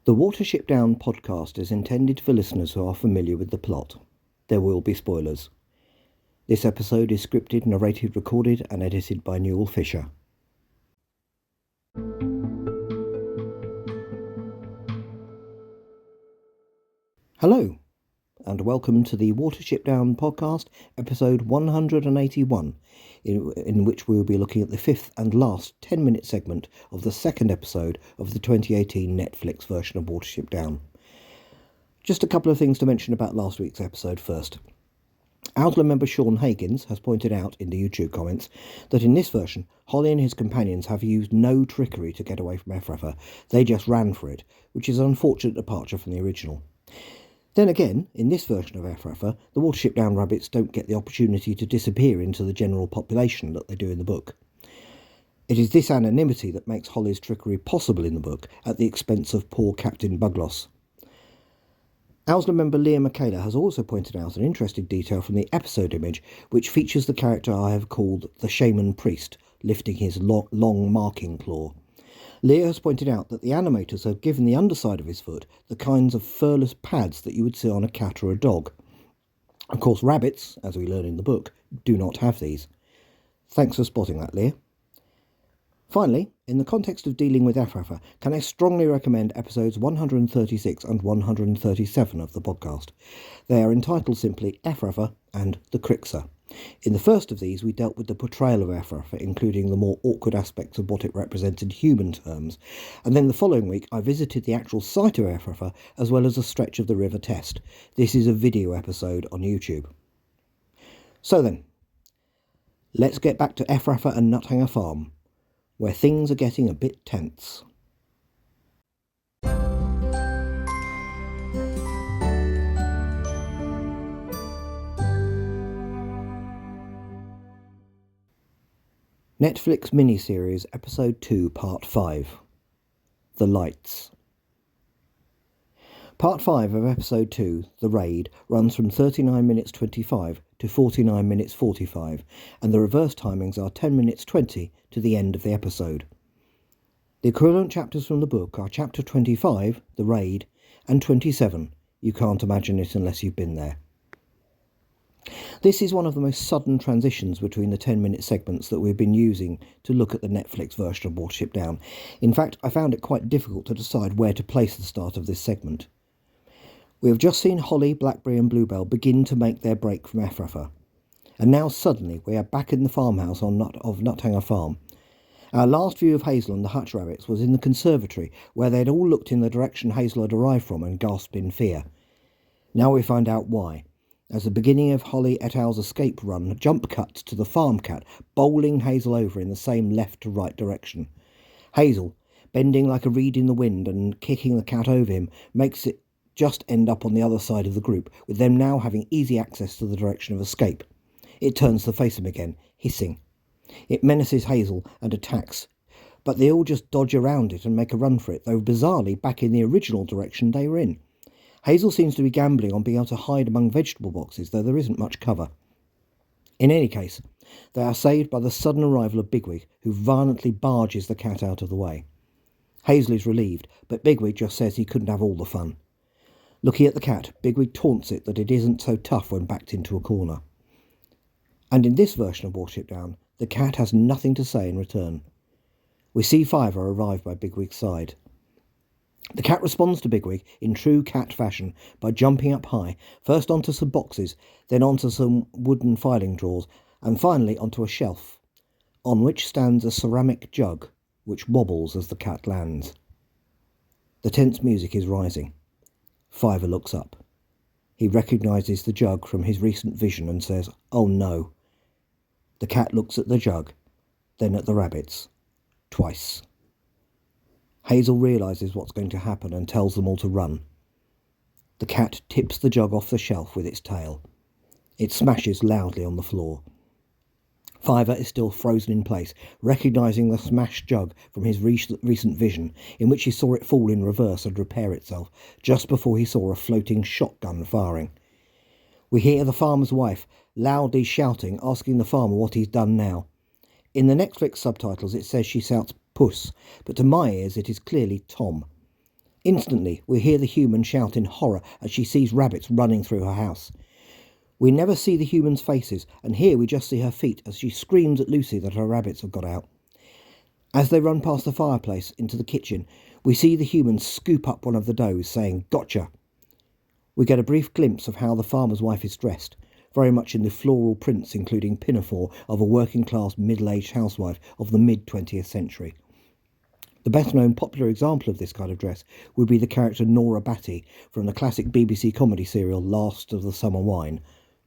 The Watership Down podcast is intended for listeners who are familiar with the plot. There will be spoilers. This episode is scripted, narrated, recorded and edited by Newell Fisher. Hello, and welcome to the Watership Down podcast, episode 181, in which we will be looking at the fifth and last 10-minute segment of the second episode of the 2018 Netflix version of Watership Down. Just a couple of things to mention about last week's episode first. Outlaw member Sean Higgins has pointed out in the YouTube comments that in this version, Holly and his companions have used no trickery to get away from Ephrafa. They just ran for it, which is an unfortunate departure from the original. Then again, in this version of Ephrafa, the Watership Down rabbits don't get the opportunity to disappear into the general population that they do in the book. It is this anonymity that makes Holly's trickery possible in the book at the expense of poor Captain Bugloss. Owsler member Leah Michaela has also pointed out an interesting detail from the episode image, which features the character I have called the Shaman Priest, lifting his long marking claw. Leah has pointed out that the animators have given the underside of his foot the kinds of furless pads that you would see on a cat or a dog. Of course, rabbits, as we learn in the book, do not have these. Thanks for spotting that, Leah. Finally, in the context of dealing with Ephrafa, can I strongly recommend episodes 136 and 137 of the podcast. They are entitled simply Ephrafa and the Crixer. In the first of these, we dealt with the portrayal of Ephrafa, including the more awkward aspects of what it represents in human terms, and then the following week I visited the actual site of Ephrafa as well as a stretch of the River Test. This is a video episode on YouTube. So then, let's get back to Ephrafa and Nuthanger Farm, where things are getting a bit tense. Netflix miniseries Episode 2 Part 5 The Lights. Part 5 of Episode 2, The Raid, runs from 39 minutes 25 to 49 minutes 45, and the reverse timings are 10 minutes 20 to the end of the episode. The equivalent chapters from the book are Chapter 25, The Raid, and 27, You Can't Imagine It Unless You've Been There. This is one of the most sudden transitions between the 10-minute segments that we've been using to look at the Netflix version of Watership Down. In fact, I found it quite difficult to decide where to place the start of this segment. We have just seen Holly, Blackberry and Bluebell begin to make their break from Ephrafa. And now suddenly we are back in the farmhouse of Nuthanger Farm. Our last view of Hazel and the hutch rabbits was in the conservatory, where they had all looked in the direction Hazel had arrived from and gasped in fear. Now we find out why, as the beginning of Holly et al.'s escape run jump cuts to the farm cat bowling Hazel over in the same left to right direction. Hazel, bending like a reed in the wind and kicking the cat over him, makes it just end up on the other side of the group, with them now having easy access to the direction of escape. It turns to face him again, hissing. It menaces Hazel and attacks, but they all just dodge around it and make a run for it, though bizarrely back in the original direction they were in. Hazel seems to be gambling on being able to hide among vegetable boxes, though there isn't much cover. In any case, they are saved by the sudden arrival of Bigwig, who violently barges the cat out of the way. Hazel is relieved, but Bigwig just says he couldn't have all the fun. Looking at the cat, Bigwig taunts it that it isn't so tough when backed into a corner. And in this version of Watership Down, the cat has nothing to say in return. We see Fiver arrive by Bigwig's side. The cat responds to Bigwig in true cat fashion by jumping up high, first onto some boxes, then onto some wooden filing drawers, and finally onto a shelf, on which stands a ceramic jug, which wobbles as the cat lands. The tense music is rising. Fiver looks up. He recognises the jug from his recent vision and says, "Oh no." The cat looks at the jug, then at the rabbits. Twice. Hazel realises what's going to happen and tells them all to run. The cat tips the jug off the shelf with its tail. It smashes loudly on the floor. Fiver is still frozen in place, recognising the smashed jug from his recent vision, in which he saw it fall in reverse and repair itself, just before he saw a floating shotgun firing. We hear the farmer's wife loudly shouting, asking the farmer what he's done now. In the Netflix subtitles it says she shouts "Puss," but to my ears it is clearly Tom. Instantly, we hear the human shout in horror as she sees rabbits running through her house. We never see the humans' faces, and here we just see her feet as she screams at Lucy that her rabbits have got out. As they run past the fireplace into the kitchen, we see the humans scoop up one of the does, saying, "Gotcha." We get a brief glimpse of how the farmer's wife is dressed, very much in the floral prints including pinafore of a working-class middle-aged housewife of the mid-20th century. The best-known popular example of this kind of dress would be the character Nora Batty from the classic BBC comedy serial Last of the Summer Wine.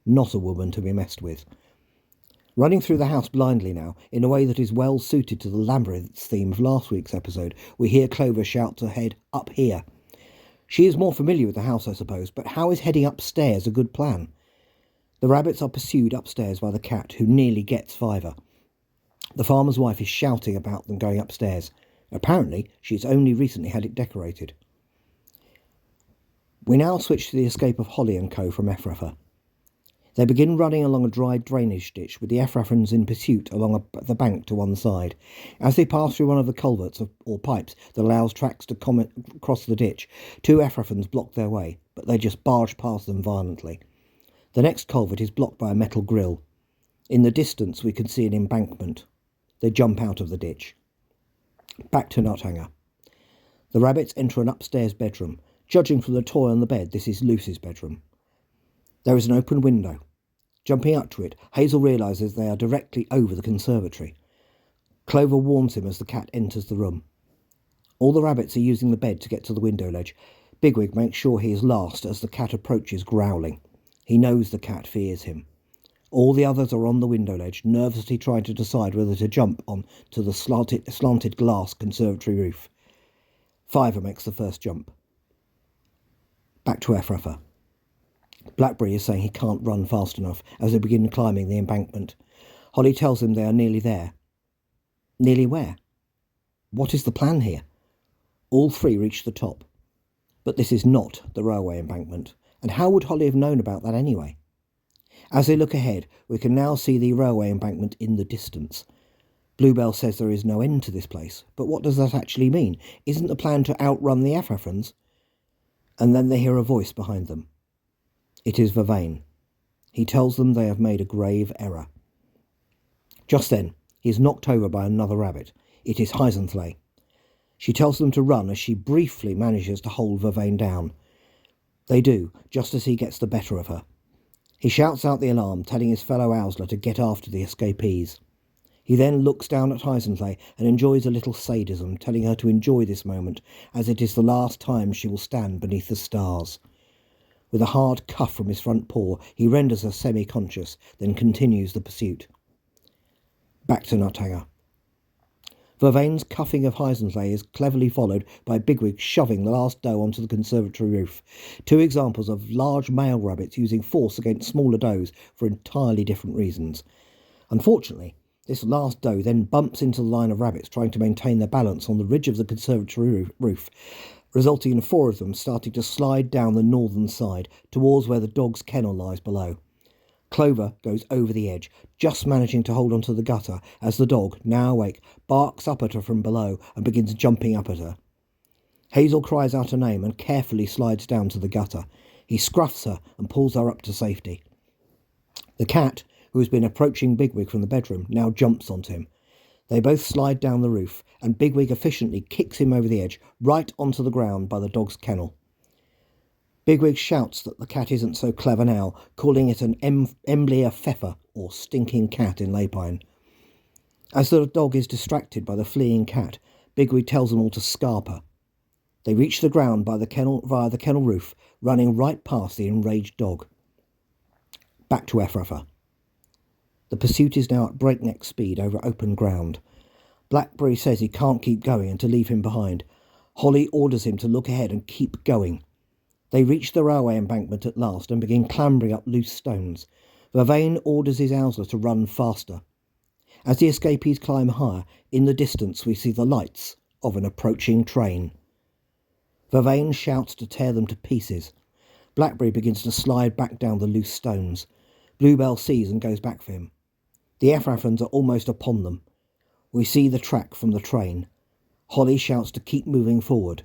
Not a woman to be messed with. Running through the house blindly now, in a way that is well suited to the labyrinths theme of last week's episode, we hear Clover shout to head up here. She is more familiar with the house, I suppose, but how is heading upstairs a good plan? The rabbits are pursued upstairs by the cat, who nearly gets Fiver. The farmer's wife is shouting about them going upstairs. Apparently, she's only recently had it decorated. We now switch to the escape of Holly and co from Ephrafa. They begin running along a dry drainage ditch with the Ephraffans in pursuit along the bank to one side. As they pass through one of the culverts or pipes that allows tracks to cross the ditch, two Ephraffans block their way, but they just barge past them violently. The next culvert is blocked by a metal grill. In the distance we can see an embankment. They jump out of the ditch. Back to Nothanger. The rabbits enter an upstairs bedroom. Judging from the toy on the bed, this is Lucy's bedroom. There is an open window. Jumping up to it, Hazel realises they are directly over the conservatory. Clover warns him as the cat enters the room. All the rabbits are using the bed to get to the window ledge. Bigwig makes sure he is last as the cat approaches, growling. He knows the cat fears him. All the others are on the window ledge, nervously trying to decide whether to jump on to the slanted glass conservatory roof. Fiver makes the first jump. Back to Ephrafa. Blackberry is saying he can't run fast enough as they begin climbing the embankment. Holly tells him they are nearly there. Nearly where? What is the plan here? All three reach the top. But this is not the railway embankment, and how would Holly have known about that anyway? As they look ahead, we can now see the railway embankment in the distance. Bluebell says there is no end to this place, but what does that actually mean? Isn't the plan to outrun the Ephraffans? And then they hear a voice behind them. It is Vervain. He tells them they have made a grave error. Just then, he is knocked over by another rabbit. It is Heisenthal. She tells them to run as she briefly manages to hold Vervain down. They do, just as he gets the better of her. He shouts out the alarm, telling his fellow Owsler to get after the escapees. He then looks down at Heisenthal and enjoys a little sadism, telling her to enjoy this moment, as it is the last time she will stand beneath the stars. With a hard cuff from his front paw, he renders her semi-conscious, then continues the pursuit. Back to Nothanger. Vervain's cuffing of Heisenthal is cleverly followed by Bigwig shoving the last doe onto the conservatory roof. Two examples of large male rabbits using force against smaller does for entirely different reasons. Unfortunately, this last doe then bumps into the line of rabbits trying to maintain their balance on the ridge of the conservatory roof, resulting in four of them starting to slide down the northern side towards where the dog's kennel lies below. Clover goes over the edge, just managing to hold onto the gutter as the dog, now awake, barks up at her from below and begins jumping up at her. Hazel cries out her name and carefully slides down to the gutter. He scruffs her and pulls her up to safety. The cat, who has been approaching Bigwig from the bedroom, now jumps onto him. They both slide down the roof, and Bigwig efficiently kicks him over the edge, right onto the ground by the dog's kennel. Bigwig shouts that the cat isn't so clever now, calling it an Emblia Pfeffer, or stinking cat in Lapine. As the dog is distracted by the fleeing cat, Bigwig tells them all to scarp her. They reach the ground via the kennel roof, running right past the enraged dog. Back to Ephrafa. The pursuit is now at breakneck speed over open ground. Blackberry says he can't keep going and to leave him behind. Holly orders him to look ahead and keep going. They reach the railway embankment at last and begin clambering up loose stones. Vervain orders his Owsler to run faster. As the escapees climb higher, in the distance we see the lights of an approaching train. Vervain shouts to tear them to pieces. Blackberry begins to slide back down the loose stones. Bluebell sees and goes back for him. The Ephraffans are almost upon them. We see the track from the train. Holly shouts to keep moving forward.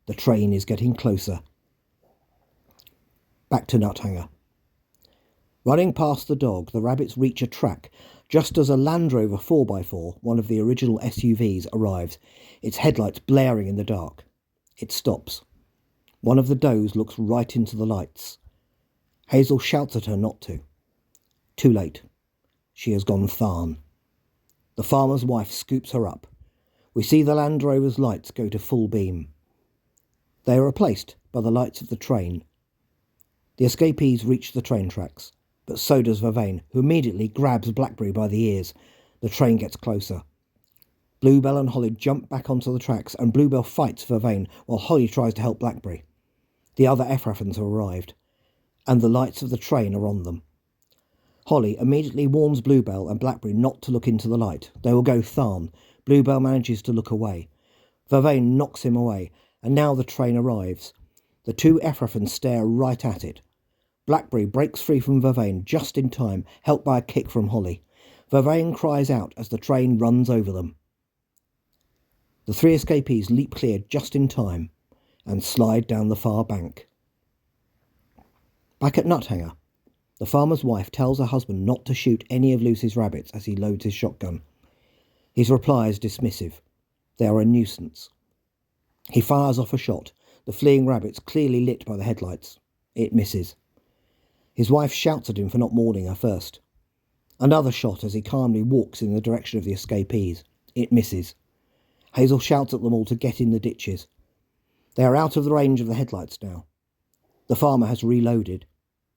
The train is getting closer. Back to Nuthanger. Running past the dog, the rabbits reach a track just as a Land Rover 4x4, one of the original SUVs, arrives, its headlights blaring in the dark. It stops. One of the does looks right into the lights. Hazel shouts at her not to. Too late. She has gone Tharn. The farmer's wife scoops her up. We see the Land Rover's lights go to full beam. They are replaced by the lights of the train. The escapees reach the train tracks, but so does Vervain, who immediately grabs Blackberry by the ears. The train gets closer. Bluebell and Holly jump back onto the tracks, and Bluebell fights Vervain while Holly tries to help Blackberry. The other Ephrathans have arrived, and the lights of the train are on them. Holly immediately warns Bluebell and Blackberry not to look into the light. They will go Tharn. Bluebell manages to look away. Vervain knocks him away, and now the train arrives. The two Ephrathans stare right at it. Blackberry breaks free from Vervain just in time, helped by a kick from Holly. Vervain cries out as the train runs over them. The three escapees leap clear just in time and slide down the far bank. Back at Nuthanger, the farmer's wife tells her husband not to shoot any of Lucy's rabbits as he loads his shotgun. His reply is dismissive. They are a nuisance. He fires off a shot, the fleeing rabbits clearly lit by the headlights. It misses. His wife shouts at him for not warning her first. Another shot as he calmly walks in the direction of the escapees. It misses. Hazel shouts at them all to get in the ditches. They are out of the range of the headlights now. The farmer has reloaded.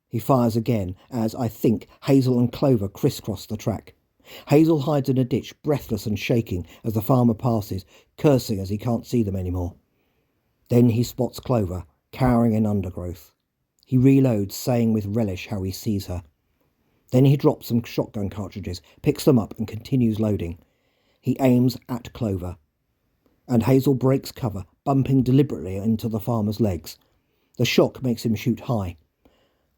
He fires again as, I think, Hazel and Clover crisscross the track. Hazel hides in a ditch, breathless and shaking as the farmer passes, cursing as he can't see them anymore. Then he spots Clover, cowering in undergrowth. He reloads, saying with relish how he sees her. Then he drops some shotgun cartridges, picks them up and continues loading. He aims at Clover, and Hazel breaks cover, bumping deliberately into the farmer's legs. The shock makes him shoot high.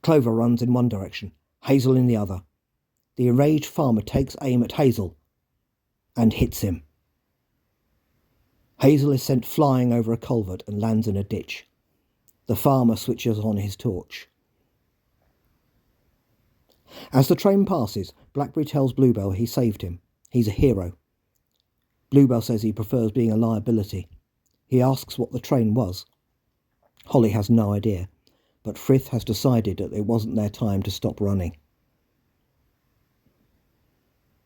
Clover runs in one direction, Hazel in the other. The enraged farmer takes aim at Hazel and hits him. Hazel is sent flying over a culvert and lands in a ditch. The farmer switches on his torch. As the train passes, Blackberry tells Bluebell he saved him. He's a hero. Bluebell says he prefers being a liability. He asks what the train was. Holly has no idea, but Frith has decided that it wasn't their time to stop running.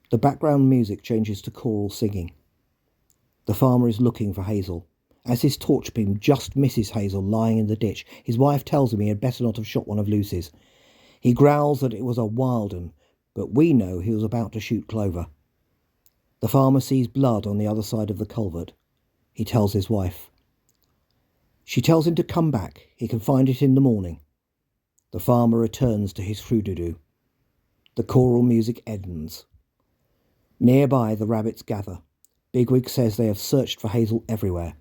The background music changes to choral singing. The farmer is looking for Hazel. As his torch beam just misses Hazel lying in the ditch, his wife tells him he had better not have shot one of Lucy's. He growls that it was a wild un, but we know he was about to shoot Clover. The farmer sees blood on the other side of the culvert. He tells his wife. She tells him to come back. He can find it in the morning. The farmer returns to his fruit-do-do. The choral music ends. Nearby, the rabbits gather. Bigwig says they have searched for Hazel everywhere.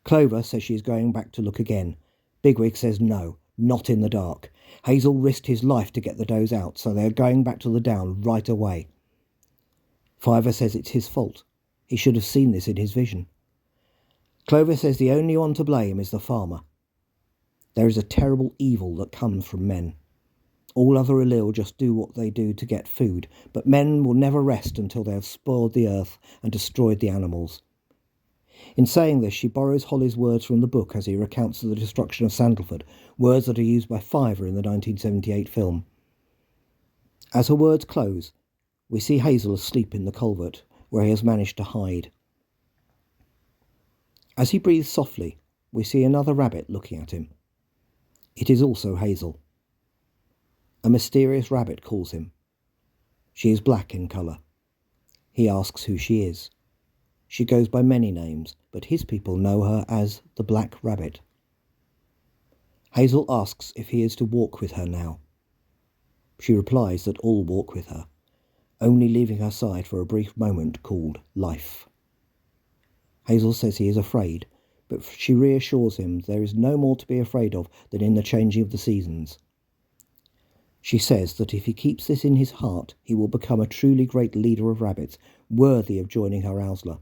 Clover says she is going back to look again. Bigwig says no, not in the dark. Hazel risked his life to get the does out, so they are going back to the down right away. Fiver says it's his fault. He should have seen this in his vision. Clover says the only one to blame is the farmer. There is a terrible evil that comes from men. All other Elil just do what they do to get food, but men will never rest until they have spoiled the earth and destroyed the animals. In saying this, she borrows Holly's words from the book as he recounts the destruction of Sandalford, words that are used by Fiver in the 1978 film. As her words close, we see Hazel asleep in the culvert, where he has managed to hide. As he breathes softly, we see another rabbit looking at him. It is also Hazel. A mysterious rabbit calls him. She is black in colour. He asks who she is. She goes by many names, but his people know her as the Black Rabbit. Hazel asks if he is to walk with her now. She replies that all walk with her, only leaving her side for a brief moment called life. Hazel says he is afraid, but she reassures him there is no more to be afraid of than in the changing of the seasons. She says that if he keeps this in his heart, he will become a truly great leader of rabbits, worthy of joining her Owsla.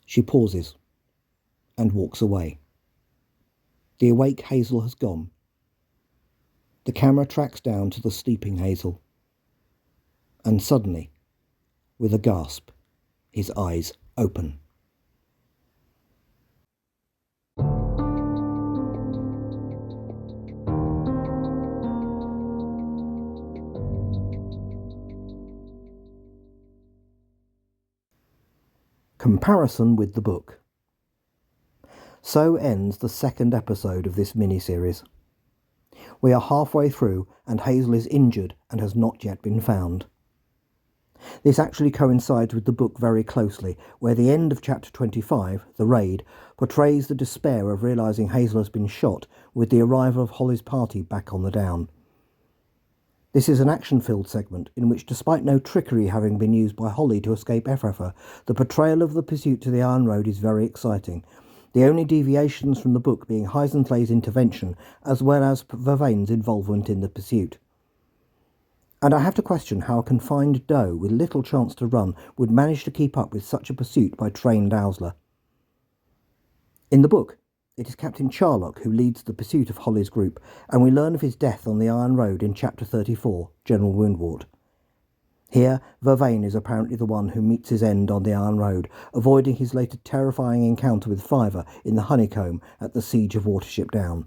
She pauses and walks away. The awake Hazel has gone. The camera tracks down to the sleeping Hazel. And suddenly, with a gasp, his eyes open. Comparison with the book. So ends the second episode of this miniseries. We are halfway through and Hazel is injured and has not yet been found. This actually coincides with the book very closely, where the end of chapter 25, The Raid, portrays the despair of realising Hazel has been shot with the arrival of Holly's party back on the Down. This is an action-filled segment in which, despite no trickery having been used by Holly to escape Ephrata, the portrayal of the pursuit to the Iron Road is very exciting, the only deviations from the book being Heisenflei's intervention as well as Vervaine's involvement in the pursuit. And I have to question how a confined doe with little chance to run would manage to keep up with such a pursuit by trained owsler. In the book, it is Captain Charlock who leads the pursuit of Holly's group, and we learn of his death on the Iron Road in chapter 34, General Woundwort. Here, Vervaine is apparently the one who meets his end on the Iron Road, avoiding his later terrifying encounter with Fiver in the honeycomb at the siege of Watership Down.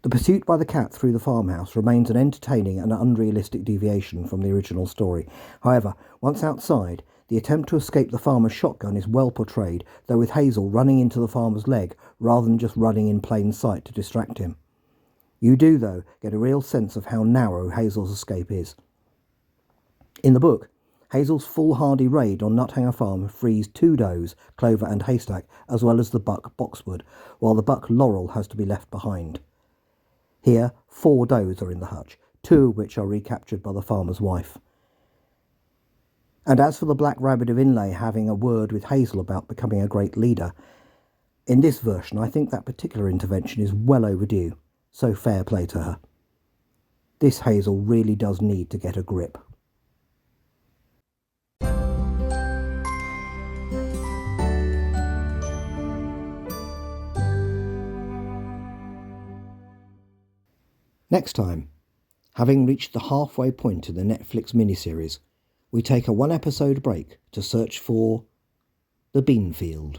The pursuit by the cat through the farmhouse remains an entertaining and unrealistic deviation from the original story. However, once outside, the attempt to escape the farmer's shotgun is well portrayed, though with Hazel running into the farmer's leg rather than just running in plain sight to distract him. You do, though, get a real sense of how narrow Hazel's escape is. In the book, Hazel's foolhardy raid on Nuthanger Farm frees 2 does, Clover and Haystack, as well as the buck Boxwood, while the buck Laurel has to be left behind. Here, 4 does are in the hutch, 2 of which are recaptured by the farmer's wife. And as for the Black Rabbit of Inlay having a word with Hazel about becoming a great leader, in this version I think that particular intervention is well overdue, so fair play to her. This Hazel really does need to get a grip. Next time, having reached the halfway point in the Netflix miniseries, we take a 1-episode break to search for the Beanfield.